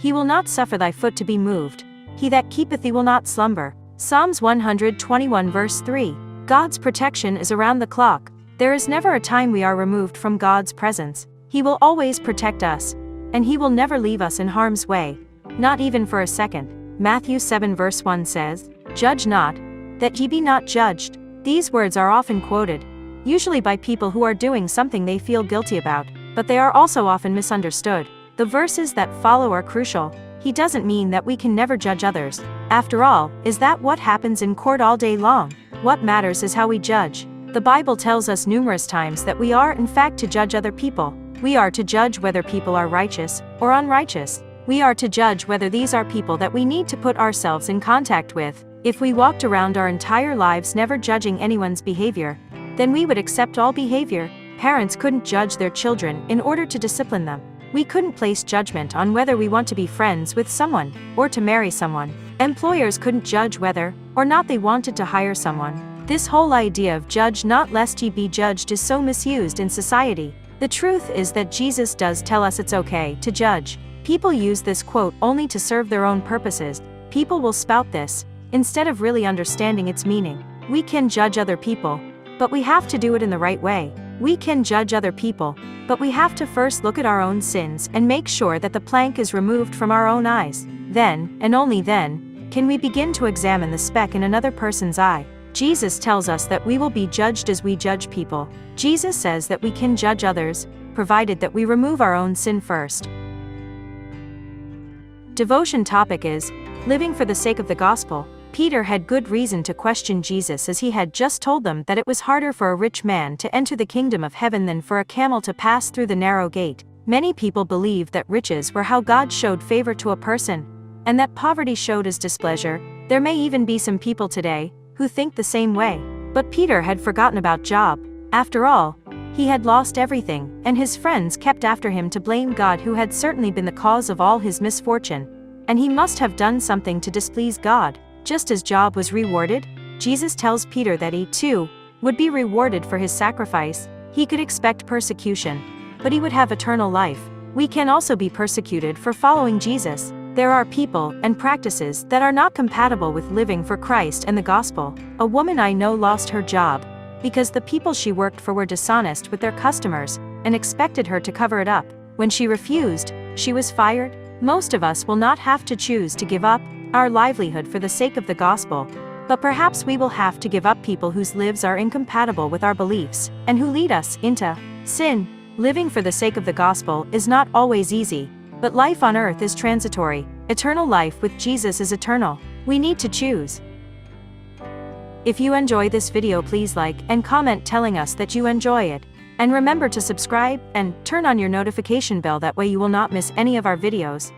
He will not suffer thy foot to be moved. He that keepeth thee will not slumber. Psalms 121 verse 3. God's protection is around the clock. There is never a time we are removed from God's presence. He will always protect us, and He will never leave us in harm's way, not even for a second. Matthew 7 verse 1 says, "Judge not, that ye be not judged." These words are often quoted, usually by people who are doing something they feel guilty about, but they are also often misunderstood. The verses that follow are crucial. He doesn't mean that we can never judge others. After all, is that what happens in court all day long? What matters is how we judge. The Bible tells us numerous times that we are in fact to judge other people. We are to judge whether people are righteous or unrighteous. We are to judge whether these are people that we need to put ourselves in contact with. If we walked around our entire lives never judging anyone's behavior, then we would accept all behavior. Parents couldn't judge their children in order to discipline them. We couldn't place judgment on whether we want to be friends with someone or to marry someone. Employers couldn't judge whether or not they wanted to hire someone. This whole idea of judge not lest ye be judged is so misused in society. The truth is that Jesus does tell us it's okay to judge. People use this quote only to serve their own purposes. People will spout this instead of really understanding its meaning. We can judge other people, but we have to do it in the right way. We can judge other people, but we have to first look at our own sins and make sure that the plank is removed from our own eyes. Then, and only then, can we begin to examine the speck in another person's eye. Jesus tells us that we will be judged as we judge people. Jesus says that we can judge others, provided that we remove our own sin first. Devotion topic is living for the sake of the gospel. Peter had good reason to question Jesus, as he had just told them that it was harder for a rich man to enter the kingdom of heaven than for a camel to pass through the narrow gate. Many people believe that riches were how God showed favor to a person, and that poverty showed His displeasure. There may even be some people today who think the same way. But Peter had forgotten about Job. After all, he had lost everything, and his friends kept after him to blame God, who had certainly been the cause of all his misfortune. And he must have done something to displease God. Just as Job was rewarded, Jesus tells Peter that he, too, would be rewarded for his sacrifice. He could expect persecution, but he would have eternal life. We can also be persecuted for following Jesus. There are people and practices that are not compatible with living for Christ and the gospel. A woman I know lost her job because the people she worked for were dishonest with their customers and expected her to cover it up. When she refused, she was fired. Most of us will not have to choose to give up our livelihood for the sake of the gospel, but perhaps we will have to give up people whose lives are incompatible with our beliefs and who lead us into sin. Living for the sake of the gospel is not always easy, but life on earth is transitory. Eternal life with Jesus is eternal. We need to choose. If you enjoy this video, please like and comment telling us that you enjoy it. And remember to subscribe and turn on your notification bell, that way you will not miss any of our videos.